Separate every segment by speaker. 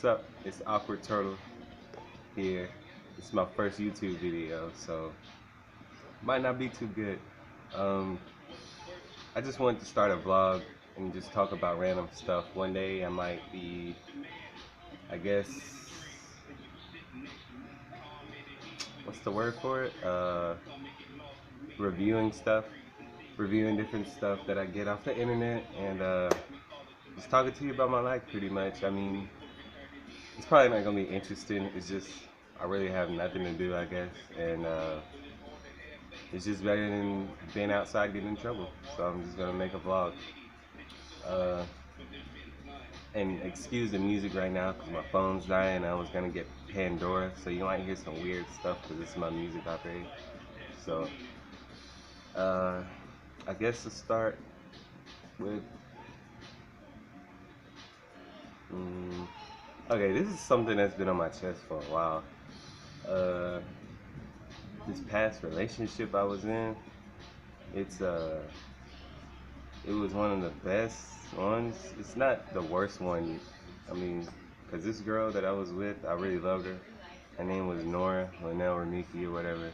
Speaker 1: What's up? It's Awkward Turtle here. It's my first YouTube video, so might not be too good. Um, I just wanted to start a vlog and just talk about random stuff. One day I might be, I guess, what's the word for it? Reviewing stuff, reviewing different stuff that I get off the internet, and just talking to you about my life pretty much. I mean, it's probably not gonna be interesting. It's just I really have nothing to do, I guess, and it's just better than being outside getting in trouble. So I'm just gonna make a vlog. Uh, and excuse the music right now because my phone's dying. I was gonna get Pandora, so you might hear some weird stuff because this is my music operating. So uh, I guess to start with, okay, this is something that's been on my chest for a while. Uh, this past relationship I was in, it's it was one of the best ones. It's not the worst one. I mean, cause this girl that I was with, I really loved her. Her name was Nora, Linnell, or Nikki, or whatever.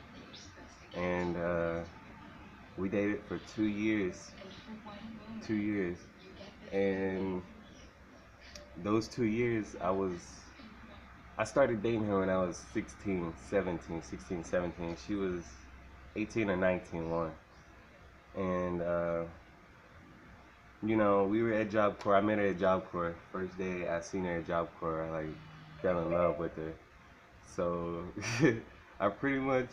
Speaker 1: And we dated for 2 years. 2 years. And those 2 years, I started dating her when I was 16, 17, 16, 17. She was 18 or 19 one. And you know, we were at Job Corps. I met her at Job Corps. First day I seen her at Job Corps, I like fell in love with her. So I pretty much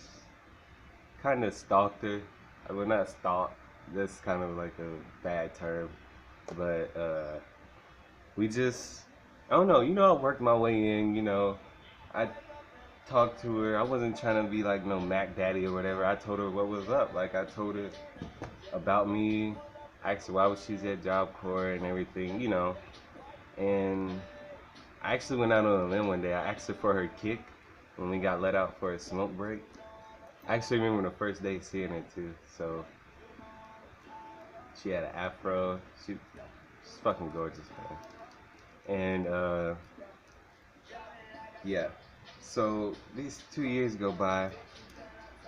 Speaker 1: kind of stalked her. I would not stalk. That's kind of like a bad term, but we just, I don't know. You know, I worked my way in. You know, I talked to her. I wasn't trying to be like no Mac Daddy or whatever. I told her what was up. Like I told her about me. Asked her why was she at Job Corps and everything, you know. And I actually went out on a limb one day. I asked her for her kick when we got let out for a smoke break. I actually remember the first day seeing her too. So she had an afro. She's fucking gorgeous, man. And yeah. So these 2 years go by.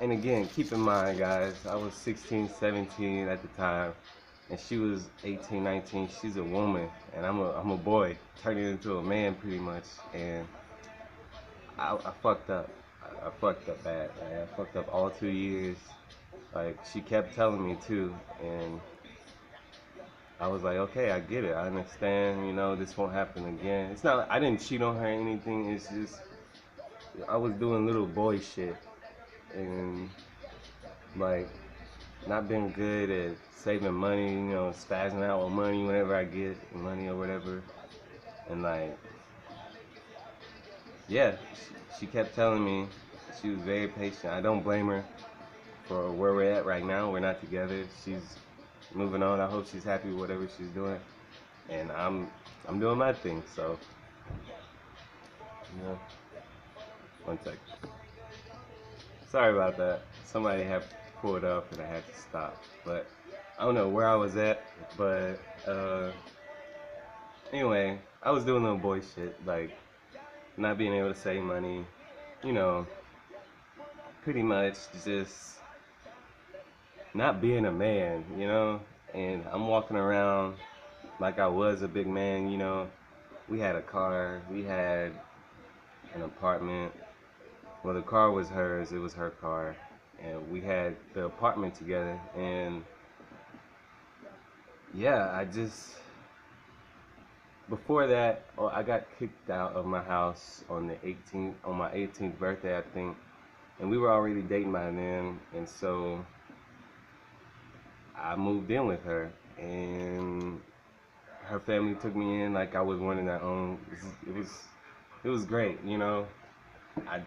Speaker 1: And again, keep in mind, guys, I was 16, 17 at the time. And she was 18, 19. She's a woman, and I'm a boy turning into a man pretty much. And I fucked up. I fucked up bad, man. I fucked up all 2 years. Like she kept telling me too, and I was like, okay, I get it. I understand. You know, this won't happen again. It's not. I didn't cheat on her or anything. It's just I was doing little boy shit, and like not been good at saving money, you know, spazzing out with money whenever I get money or whatever. And like, yeah, she kept telling me. She was very patient. I don't blame her for where we're at right now. We're not together. She's moving on. I hope she's happy with whatever she's doing. And I'm doing my thing, so, you know, one second. Sorry about that. Somebody had pulled up and I had to stop. But I don't know where I was at, but anyway, I was doing little boy shit, like not being able to save money, you know, pretty much just not being a man, you know. And I'm walking around like I was a big man, you know. We had a car, we had an apartment. Well, the car was hers, it was her car. And we had the apartment together, and yeah, I just, before that, I got kicked out of my house on the 18th, on my 18th birthday, I think, and we were already dating by then, and so I moved in with her, and her family took me in like I was one of their own. It was great, you know. I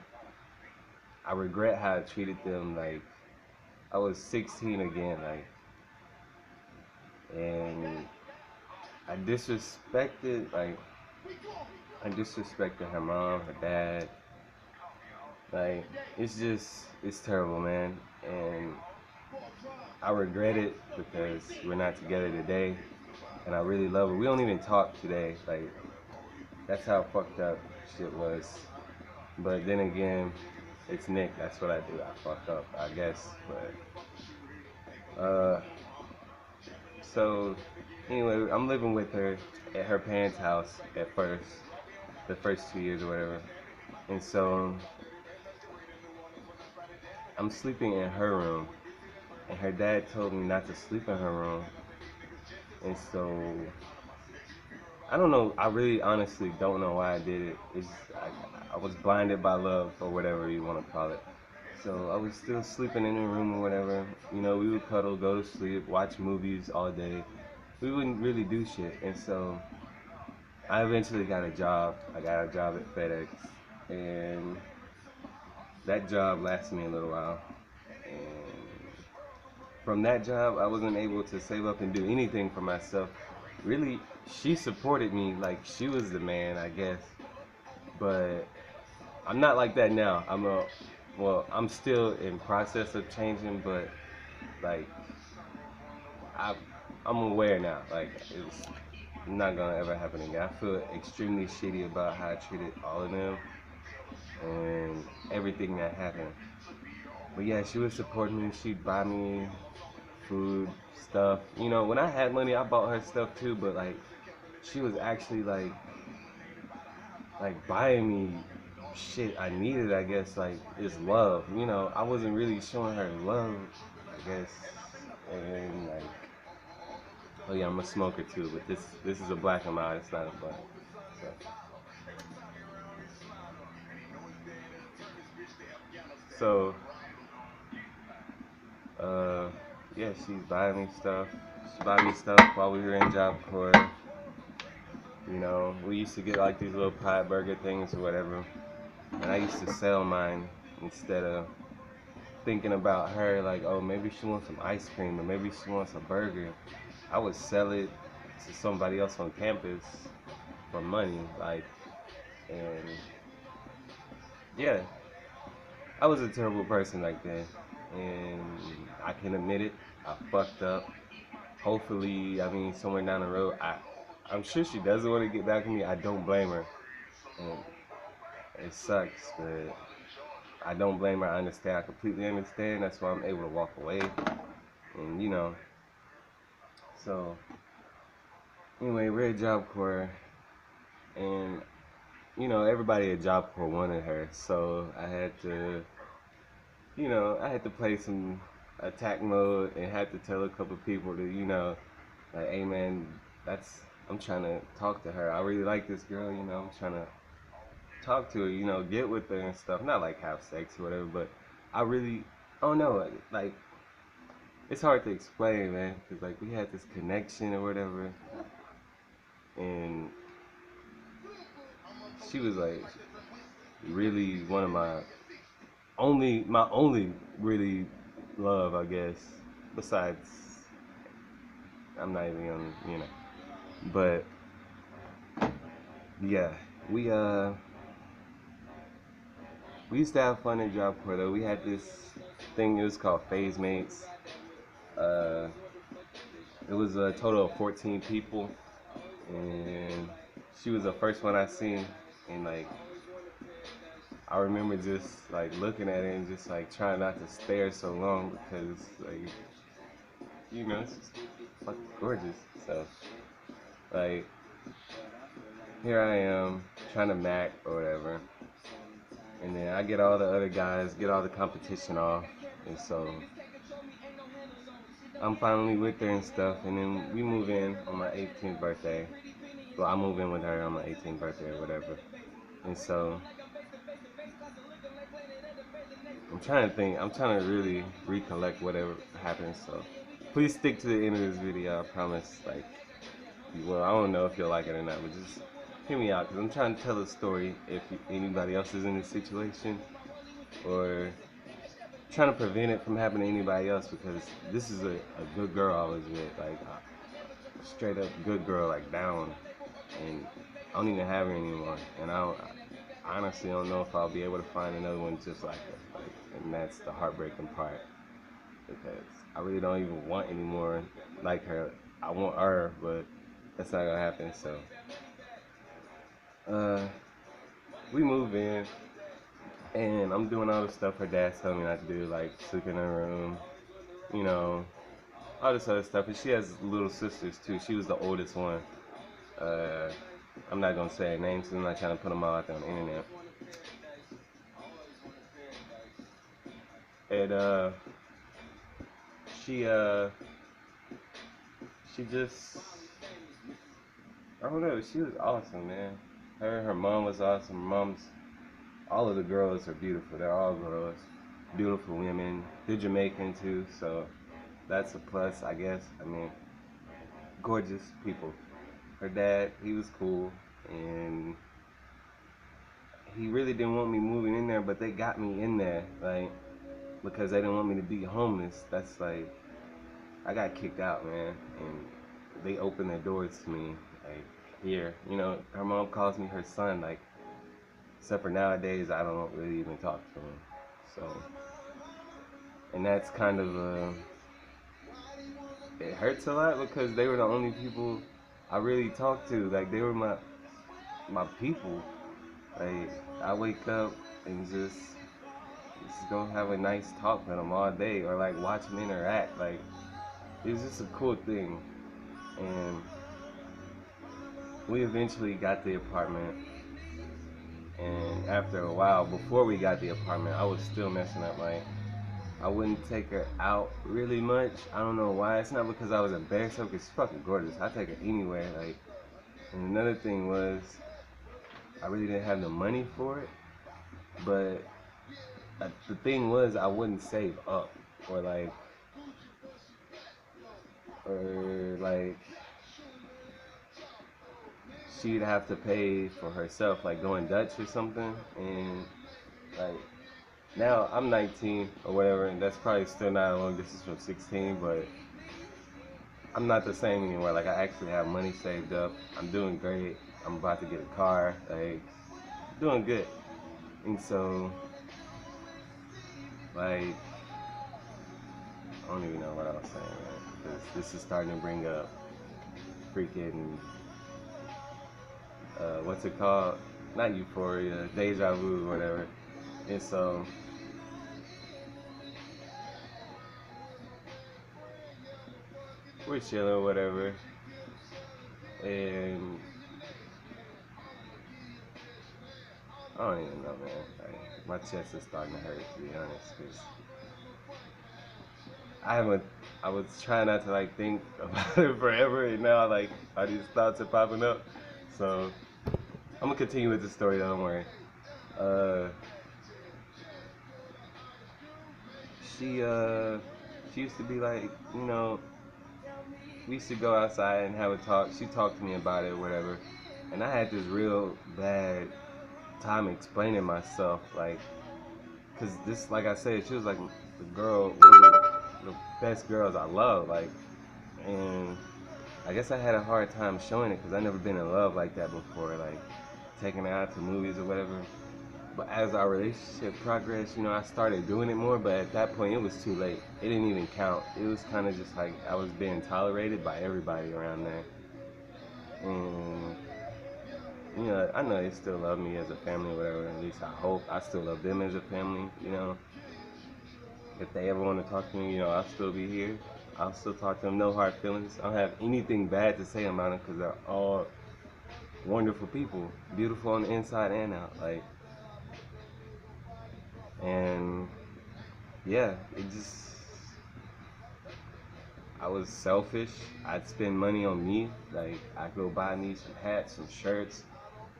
Speaker 1: I regret how I treated them. Like I was 16 again, like, and I disrespected, like, I disrespected her mom, her dad. Like, it's terrible, man. And I regret it because we're not together today. And I really love her. We don't even talk today. Like, That's how fucked up shit was. But then again, it's Nick. That's what I do. I fuck up, I guess. But so anyway, I'm living with her at her parents' house at first, the first 2 years or whatever. And so I'm sleeping in her room, and her dad told me not to sleep in her room. And so I don't know. I really honestly don't know why I did it. I was blinded by love or whatever you want to call it. So I was still sleeping in the room or whatever. You know, we would cuddle, go to sleep, watch movies all day. We wouldn't really do shit. And so I eventually got a job. I got a job at FedEx. And that job lasted me a little while. And from that job, I wasn't able to save up and do anything for myself. Really, she supported me like she was the man, I guess. But I'm not like that now. I'm still in process of changing, but like I, I'm aware now. Like it's not gonna ever happen again. I feel extremely shitty about how I treated all of them and everything that happened. But yeah, she would support me. She'd buy me food, stuff. You know, when I had money, I bought her stuff too. But like, she was actually like buying me shit I needed. I guess like is love. You know, I wasn't really showing her love. I guess, and like, oh yeah, I'm a smoker too. But this is a black and mild. It's not a blunt. So, yeah, she's buying me stuff. She bought me stuff while we were in Job Corps. You know, we used to get like these little pie burger things or whatever. And I used to sell mine instead of thinking about her like, oh, maybe she wants some ice cream or maybe she wants a burger. I would sell it to somebody else on campus for money. Like, and yeah, I was a terrible person like that. And I can admit it. I fucked up. Hopefully, I mean, somewhere down the road, I'm sure she doesn't want to get back with me. I don't blame her. And it sucks, but I don't blame her. I understand. I completely understand. That's why I'm able to walk away. And, you know, so anyway, we're at Job Corps. And, you know, everybody at Job Corps wanted her. So I had to, you know, I had to play some attack mode and had to tell a couple people to, you know, like, hey man, I'm trying to talk to her. I really like this girl, you know, I'm trying to talk to her, you know, get with her and stuff. Not like have sex or whatever, but I really, I don't know, like, it's hard to explain, man, because like we had this connection or whatever, and she was like really one of my only really love, I guess. Besides, I'm not even gonna, you know, but yeah, we uh. We used to have fun at Job Corps though. We had this thing, it was called Phase Mates. Uh, it was a total of 14 people, and she was the first one I seen. And like, I remember just like looking at her and just like trying not to stare so long because like, you know, it's just fucking gorgeous. So like, here I am trying to Mac or whatever. And then I get all the other guys, get all the competition off. And so I'm finally with her and stuff, and then we move in on my 18th birthday. Well, I move in with her on my 18th birthday or whatever. And so I'm trying to think. I'm trying to really recollect whatever happened. So please stick to the end of this video. I promise. Like, well, I don't know if you'll like it or not, but just hear me out because I'm trying to tell a story. If anybody else is in this situation, or trying to prevent it from happening to anybody else, because this is a good girl I was with, like a straight up good girl, like down, and I don't even have her anymore, and I honestly don't know if I'll be able to find another one just like her, like, and that's the heartbreaking part, because I really don't even want any more like her. I want her, but that's not gonna happen. So Uh, we move in, and I'm doing all the stuff her dad told me not to do, like sleep in her room, you know, all this other stuff. And she has little sisters too. She was the oldest one. Uh, I'm not gonna say her name, so I'm not trying to put them all out there on the internet. And she uh, she just, I don't know. She was awesome, man. Her mom was awesome. Her mom's, all of the girls are beautiful. They're all girls, beautiful women. They're Jamaican too, so that's a plus, I guess. I mean, gorgeous people. Her dad, he was cool, and he really didn't want me moving in there, but they got me in there, like, because they didn't want me to be homeless. That's like, I got kicked out, man, and they opened their doors to me, like, here. You know, her mom calls me her son, like, except for nowadays, I don't really even talk to him. So, and that's kind of, it hurts a lot because they were the only people I really talked to. Like, they were my people. Like, I wake up and just go have a nice talk with them all day, or like watch them interact. Like, it's just a cool thing. And we eventually got the apartment, and after a while, before we got the apartment, I was still messing up. Like, I wouldn't take her out really much. I don't know why. It's not because I was embarrassed of her, because she's fucking gorgeous. I take her anywhere. Like, and another thing was, I really didn't have the money for it. But the thing was, I wouldn't save up, or like she'd have to pay for herself, like going Dutch or something. And like, now I'm 19 or whatever, and that's probably still not a long distance from 16, but I'm not the same anymore. Like, I actually have money saved up. I'm doing great. I'm about to get a car. Like, doing good. And so, like, I don't even know what I was saying, man. Because this is starting to bring up freaking, what's it called? Not euphoria, deja vu, whatever. And so, we're chilling, whatever. And I don't even know, man. Like, my chest is starting to hurt, to be honest. Because I haven't, I was trying not to, like, think about it forever. And now, like, all these thoughts are popping up. So, I'm going to continue with the story, don't worry. Uh, she, uh, she used to be like, you know, we used to go outside and have a talk. She talked to me about it or whatever. And I had this real bad time explaining myself, like, cause this, like I said, she was like the girl, one of the best girls I love, like, and I guess I had a hard time showing it, cause I never been in love like that before, like taking her out to movies or whatever. But as our relationship progressed, you know, I started doing it more, but at that point it was too late. It didn't even count. It was kind of just like I was being tolerated by everybody around there, and you know, I know they still love me as a family or whatever. At least I hope. I still love them as a family, you know. If they ever want to talk to me, you know, I'll still be here. I'll still talk to them. No hard feelings. I don't have anything bad to say about them because they're all wonderful people. Beautiful on the inside and out. Like, and yeah, it just, I was selfish. I'd spend money on me. Like, I'd go buy me some hats, some shirts.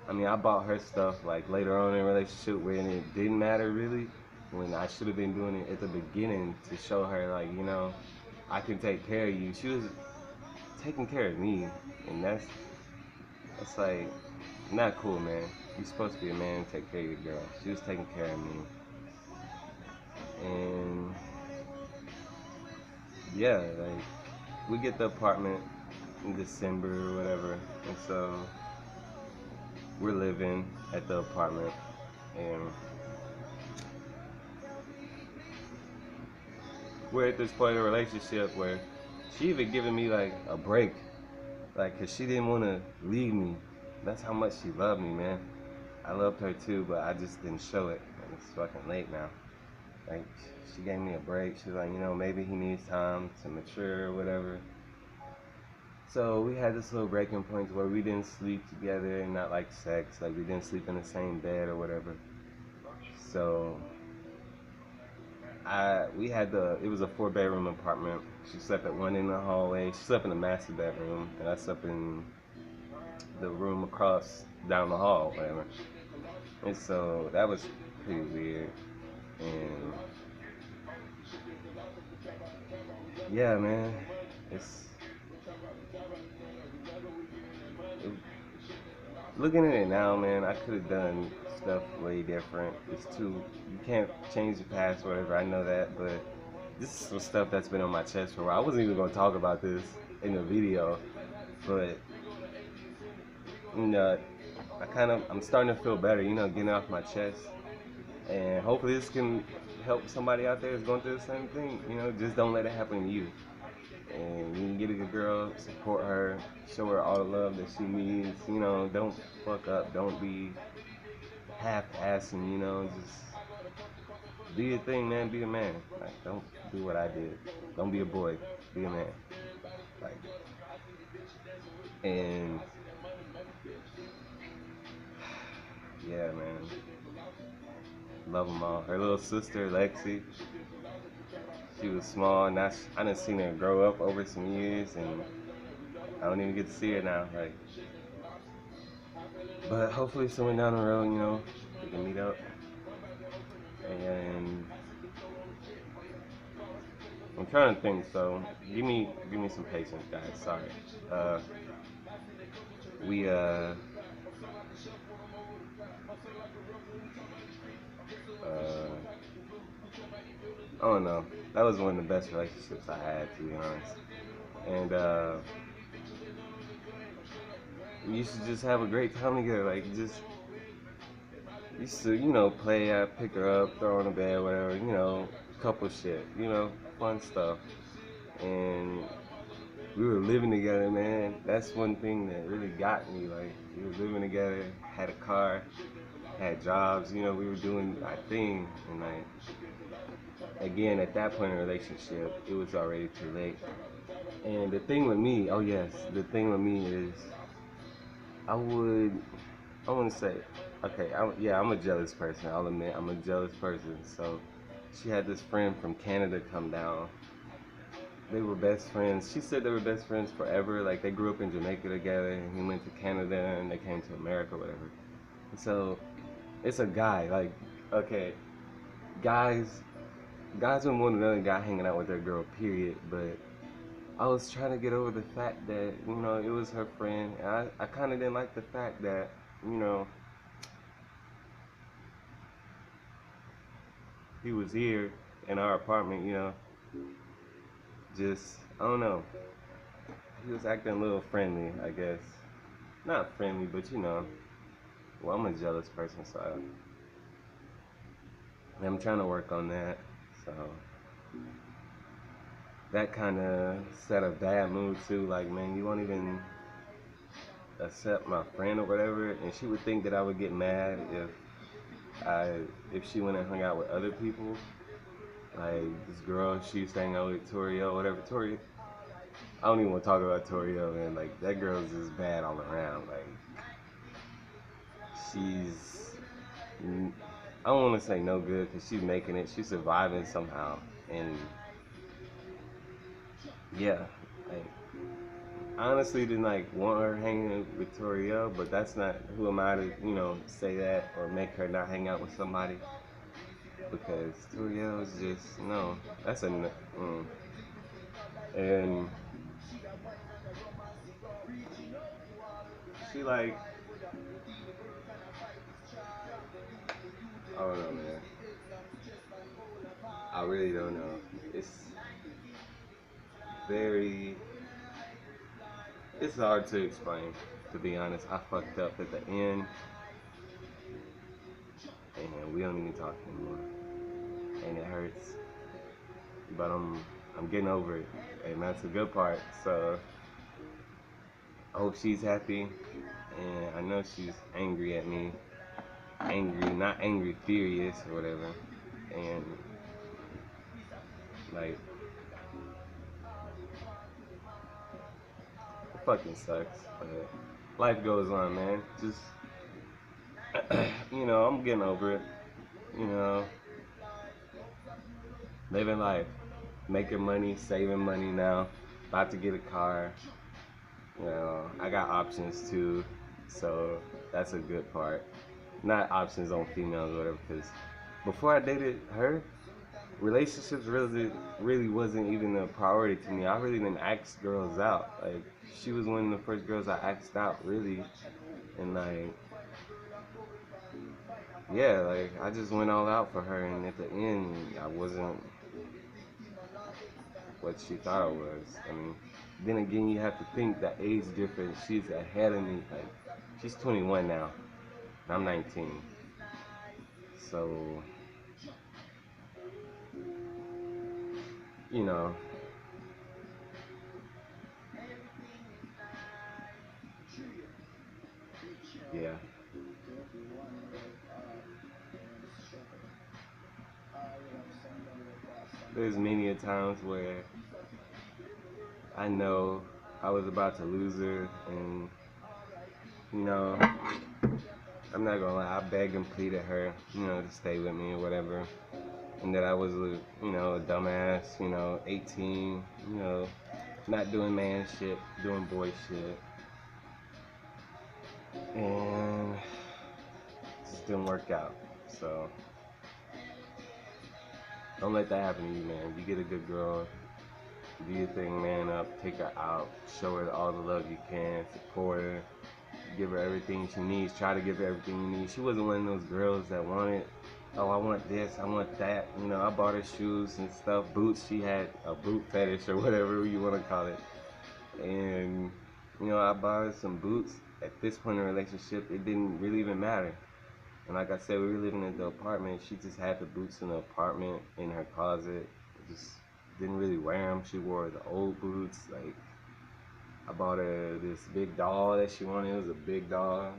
Speaker 1: I mean, I bought her stuff like later on in a relationship when it didn't matter really, when I should have been doing it at the beginning to show her, like, you know, I can take care of you. She was taking care of me, and that's like not cool, man. You're supposed to be a man and take care of your girl. She was taking care of me, and yeah, like, we get the apartment in December or whatever, and so we're living at the apartment, and we're at this point in a relationship where she even giving me like a break, like, cause she didn't want to leave me. that's how much she loved me, man. I loved her too, but I just didn't show it. And it's fucking late now. Like, she gave me a break. She was like, maybe he needs time to mature or whatever. So we had this little breaking point where we didn't sleep together, and not like sex. Like, we didn't sleep in the same bed or whatever. So we had it was a 4 bedroom apartment. She slept at one in the hallway. She slept in the master bedroom, and I slept in the room across down the hall, whatever. And so that was pretty weird. And yeah, man, it's it, looking at it now, man. I could have done stuff way different. It's too you can't change the past, whatever. I know that, but this is some stuff that's been on my chest for a while. I wasn't even gonna talk about this in the video, but you know, I'm starting to feel better. Getting off my chest, and hopefully this can help somebody out there that's going through the same thing. Just don't let it happen to you. And you can get a good girl, support her, show her all the love that she needs. Don't fuck up. Don't be half-assing. Just do your thing, man. Be a man. Like, don't do what I did. Don't be a boy. Be a man. Like, and yeah, man. Love them all. Her little sister, Lexi, she was small, and I done seen her grow up over some years, and I don't even get to see her now. Like, but hopefully, somewhere down the road, we can meet up. And I'm trying to think. So, give me some patience, guys. Sorry. Uh, we I don't know. That was one of the best relationships I had, to be honest. And we used to just have a great time together. Like, just used to, play, pick her up, throw her on the bed, whatever, couple shit, fun stuff. And we were living together, man. That's one thing that really got me. Like, we were living together, had a car, had jobs, we were doing our thing. And, like, again, at that point in the relationship, it was already too late. And the thing with me, oh yes, the thing with me is, I want to say, okay, I'm a jealous person. I'll admit, I'm a jealous person. So, she had this friend from Canada come down. They were best friends. She said they were best friends forever. Like, they grew up in Jamaica together, and he went to Canada, and they came to America, whatever. And so, it's a guy. Like, okay, guys, don't want another guy hanging out with their girl. Period. But I was trying to get over the fact that it was her friend. And I kind of didn't like the fact that you know he was here in our apartment. Just I don't know. He was acting a little friendly, I guess. Not friendly, but well, I'm a jealous person, so I'm trying to work on that. So that kind of set a bad mood too. Like, man, you won't even accept my friend or whatever, and she would think that I would get mad if she went and hung out with other people. Like, this girl, she used to hang out with Toriel, whatever. I don't even want to talk about Toriel, man. Like, that girl's just bad all around. Like, she's, I don't want to say no good, because she's making it. She's surviving somehow. And yeah, like, I honestly didn't want her hanging with Toriel, but that's not who am I to say that or make her not hang out with somebody, because Toriel is just no. That's and she I don't know, man. I really don't know. It's very it's hard to explain, to be honest. I fucked up at the end, and we don't even talk anymore, and it hurts. But I'm getting over it, and that's the good part. So I hope she's happy, and I know she's angry at me. Angry, not angry, furious or whatever. And like, it fucking sucks. But life goes on, man. Just I'm getting over it. You know, living life, making money, saving money now. About to get a car. I got options too, so that's a good part. Not options on females or whatever, because before I dated her, relationships really wasn't even a priority to me. I really didn't ask girls out. Like, she was one of the first girls I asked out, really. And like, yeah, like I just went all out for her, and at the end, I wasn't what she thought I was. I mean, then again, you have to think the age difference. She's ahead of me. Like, she's 21 now, and I'm 19. So, you know, yeah. There's many a times where I know I was about to lose her, and you know, I'm not gonna lie, I begged and pleaded her, to stay with me or whatever, and that I was a dumbass, 18, not doing man shit, doing boy shit, and it just didn't work out. So don't let that happen to you, man. You get a good girl, do your thing, man up, take her out, show her all the love you can, support her, give her everything she needs, try to give her everything you need. She wasn't one of those girls that wanted, oh, I want this, I want that. I bought her shoes and stuff, boots. She had a boot fetish or whatever you want to call it. And, I bought her some boots. At this point in the relationship, it didn't really even matter. And like I said, we were living in the apartment. She just had the boots in the apartment in her closet. Just didn't really wear them. She wore the old boots. Like, I bought her this big doll that she wanted. It was a big doll.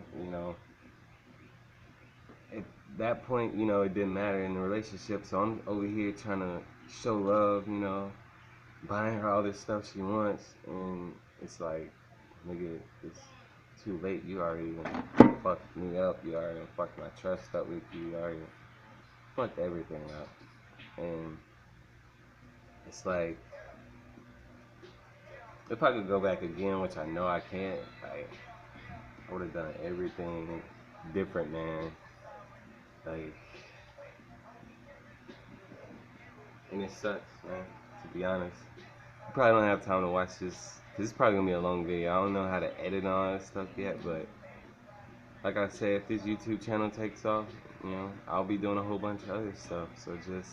Speaker 1: At that point, it didn't matter in the relationship. So I'm over here trying to show love, buying her all this stuff she wants. And it's like, nigga, it's too late. You already fucked me up. You already fucked my trust up with you. You already fucked everything up. And it's like, if I could go back again, which I know I can't, like, I would have done everything different, man. Like, and it sucks, man, to be honest. You probably don't have time to watch this, because it's probably going to be a long video. I don't know how to edit all that stuff yet, but like I said, if this YouTube channel takes off, I'll be doing a whole bunch of other stuff. So just,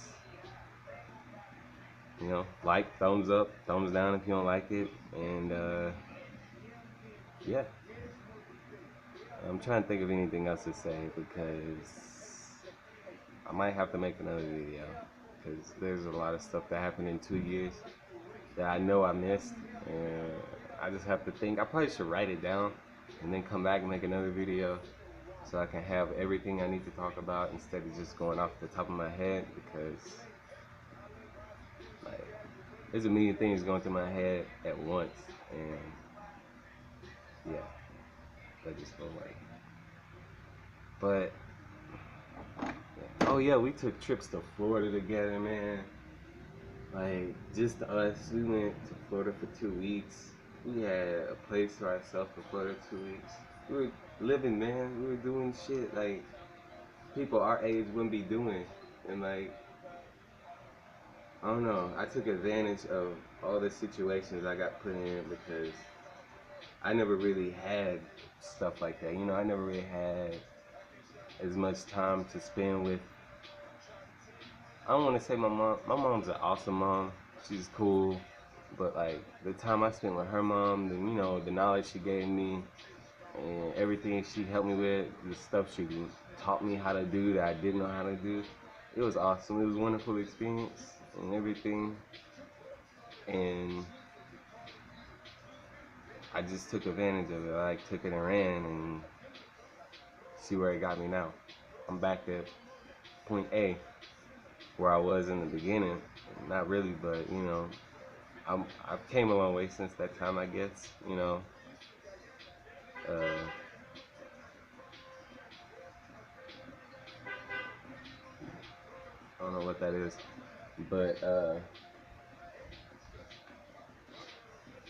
Speaker 1: like, thumbs up, thumbs down if you don't like it, and yeah. I'm trying to think of anything else to say, because I might have to make another video, because there's a lot of stuff that happened in 2 years that I know I missed, and I just have to think. I probably should write it down and then come back and make another video so I can have everything I need to talk about instead of just going off the top of my head, because like, there's a million things going through my head at once, and yeah, that just feel like. But oh yeah, we took trips to Florida together, man. Like, just us. We went to Florida for 2 weeks. We had a place to ourselves for Florida 2 weeks. We were living, man. We were doing shit like people our age wouldn't be doing. And like, I don't know. I took advantage of all the situations I got put in, because I never really had stuff like that. I never really had as much time to spend with. I don't want to say my mom. My mom's an awesome mom. She's cool. But like, the time I spent with her mom, the knowledge she gave me, and everything she helped me with, the stuff she taught me how to do that I didn't know how to do, it was awesome. It was a wonderful experience and everything. And I just took advantage of it. I like took it and ran, and see where it got me now. I'm back at point A where I was in the beginning. Not really, but I've came a long way since that time, I guess. Uh, I don't know what that is, but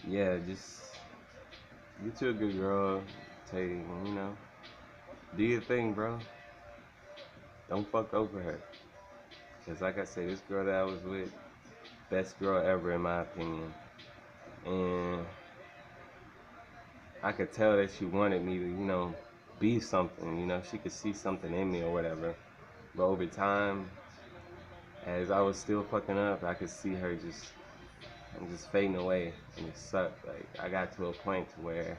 Speaker 1: yeah, just get you a good girl. Take, do your thing, bro. Don't fuck over her. Cause like I said, this girl that I was with, best girl ever in my opinion. And I could tell that she wanted me to, be something. She could see something in me or whatever. But over time, as I was still fucking up, I could see her just fading away, and it sucked. Like I got to a point to where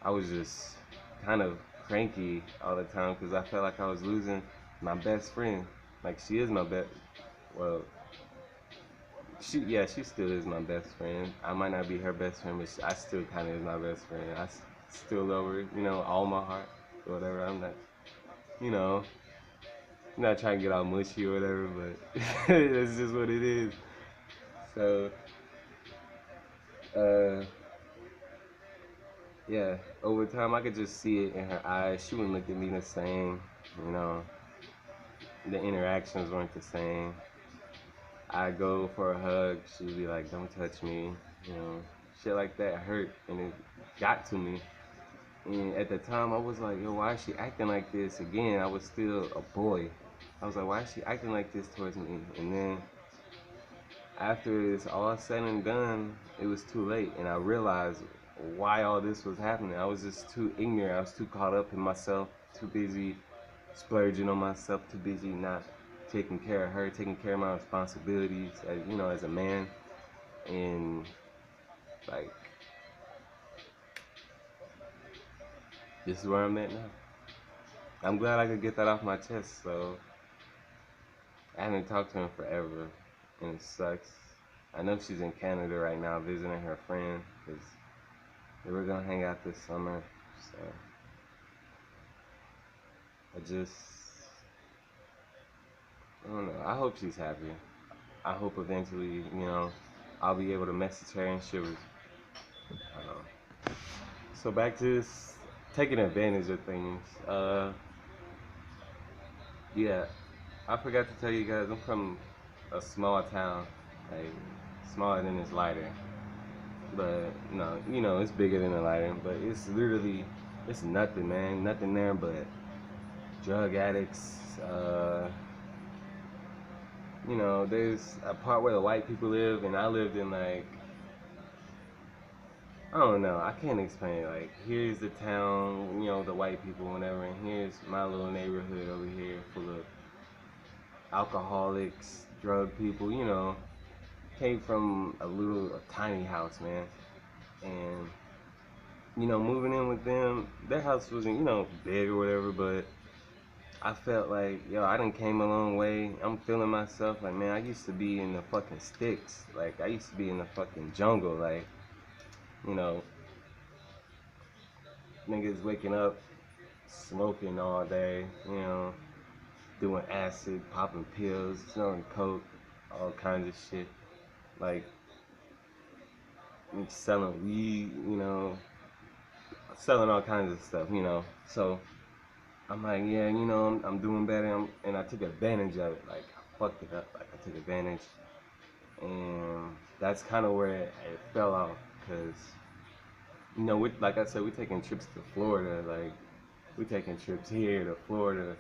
Speaker 1: I was just kind of cranky all the time because I felt like I was losing my best friend. Like she is my best. Well, she still is my best friend. I might not be her best friend, but I still kind of is my best friend. Still love her, all my heart, or whatever. You know, I'm not trying to get all mushy or whatever, but that's just what it is. So, uh, yeah, over time I could just see it in her eyes. She wouldn't look at me the same, you know. The interactions weren't the same. I go for a hug, she'd be like, "Don't touch me," you know. Shit like that hurt, and it got to me. And at the time, I was like, "Yo, why is she acting like this?" Again, I was still a boy. I was like, "Why is she acting like this towards me?" And then after it's all said and done, it was too late, and I realized why all this was happening. I was just too ignorant. I was too caught up in myself, too busy splurging on myself, too busy not taking care of her, taking care of my responsibilities as a man. And like, this is where I'm at now. I'm glad I could get that off my chest. So I haven't talked to him forever, and it sucks. I know she's in Canada right now visiting her friend because they were gonna hang out this summer. So I don't know. I hope she's happy. I hope eventually, I'll be able to message her and she was. So back to this, taking advantage of things. Yeah, I forgot to tell you guys, I'm from a small town, like smaller than this lighter, but no, it's bigger than the lighter, but it's literally, it's nothing, man, nothing there but drug addicts. There's a part where the white people live, and I lived in like, I don't know, I can't explain it. Like, here's the town, the white people, whatever, and here's my little neighborhood over here full of alcoholics, drug people, came from a tiny house, man. And, moving in with them, their house wasn't, big or whatever, but I felt like, yo, I done came a long way. I'm feeling myself. Like, man, I used to be in the fucking sticks. Like, I used to be in the fucking jungle. Like, you know, niggas waking up, smoking all day, doing acid, popping pills, snorting coke, all kinds of shit. Like, selling weed, selling all kinds of stuff, So I'm like, yeah, I'm doing better, and I took advantage of it. Like, I fucked it up. Like, I took advantage, and that's kind of where it fell off. Cause like I said, we taking trips to Florida. Like, we taking trips here to Florida,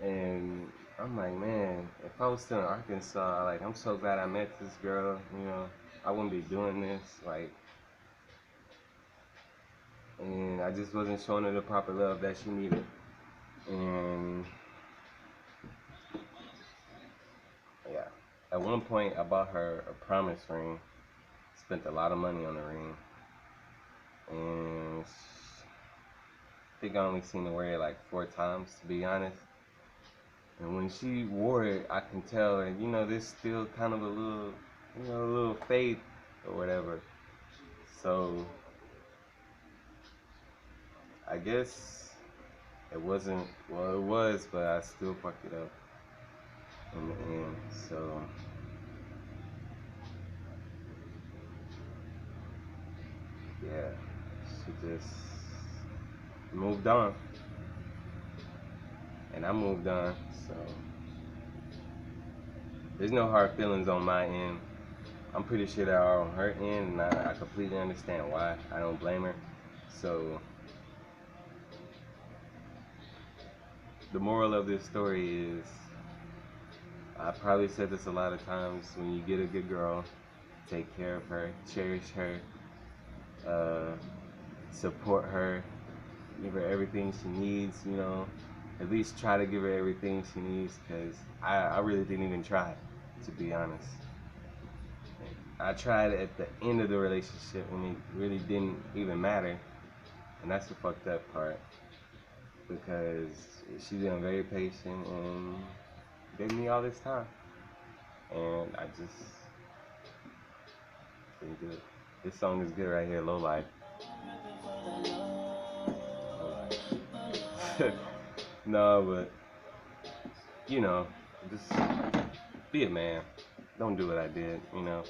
Speaker 1: and I'm like, man, if I was still in Arkansas, like, I'm so glad I met this girl. I wouldn't be doing this. Like, and I just wasn't showing her the proper love that she needed. And yeah, at one point I bought her a promise ring, spent a lot of money on the ring, and I think I only seen her wear it like 4 times, to be honest. And when she wore it, I can tell that there's still kind of a little faith or whatever. So I guess it wasn't, well, it was, but I still fucked it up in the end. So yeah, she just moved on, and I moved on. So there's no hard feelings on my end. I'm pretty sure they are on her end, and I completely understand why. I don't blame her. So the moral of this story is, I probably said this a lot of times, when you get a good girl, take care of her, cherish her, uh, support her, give her everything she needs, you know, at least try to give her everything she needs, because I really didn't even try, to be honest. I tried at the end of the relationship when it really didn't even matter, and that's the fucked up part, because she's been very patient and gave me all this time, and I just didn't do it. This song is good right here, Low Life. Low Life. No, but you know, just be a man. Don't do what I did, you know.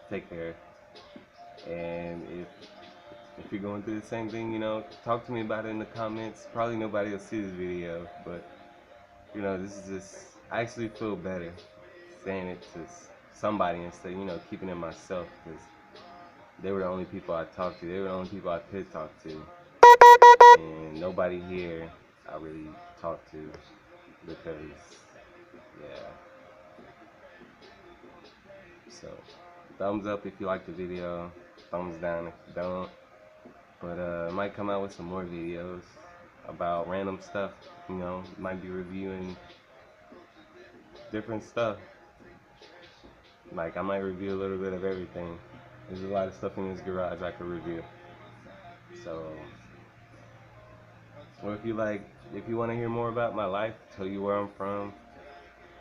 Speaker 1: Take care. And if you're going through the same thing, you know, talk to me about it in the comments. Probably nobody will see this video, but you know, this is just, I actually feel better saying it to somebody instead, you know, keeping it myself, because they were the only people I talked to. They were the only people I could talk to, and nobody here I really talked to, because yeah. So thumbs up if you like the video, thumbs down if you don't. But I might come out with some more videos about random stuff, you know. Might be reviewing different stuff. Like I might review a little bit of everything. There's a lot of stuff in this garage I could review. So, or if you want to hear more about my life, tell you where I'm from,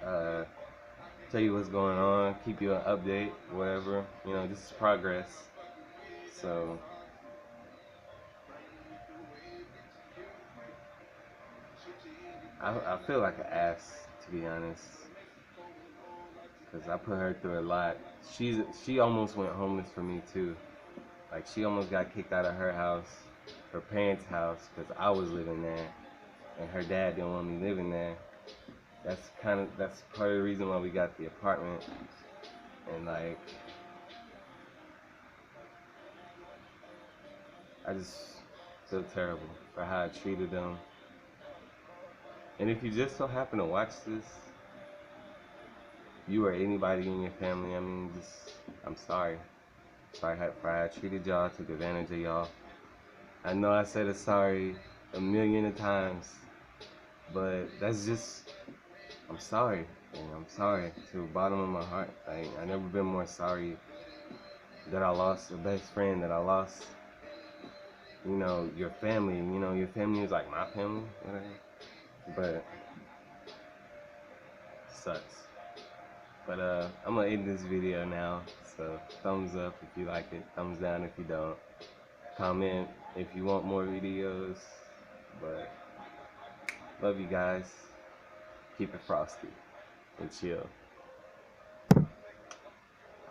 Speaker 1: uh, tell you what's going on, keep you an update, whatever. You know, this is progress. So, I feel like an ass, to be honest, because I put her through a lot. She almost went homeless for me too. Like she almost got kicked out of her house, her parents' house, because I was living there, and her dad didn't want me living there. That's part of the reason why we got the apartment. And like, I just feel terrible for how I treated them. And if you just so happen to watch this, you or anybody in your family, I mean, I'm sorry. Sorry for how I treated y'all, took advantage of y'all. I know I said a sorry a million of times, but that's just, I'm sorry. And I'm sorry to the bottom of my heart. Like, I never been more sorry that I lost a best friend, that I lost, you know, your family. You know, your family is like my family, whatever. But it sucks. But I'm gonna end this video now. So thumbs up if you like it, thumbs down if you don't. Comment if you want more videos. But love you guys. Keep it frosty and chill.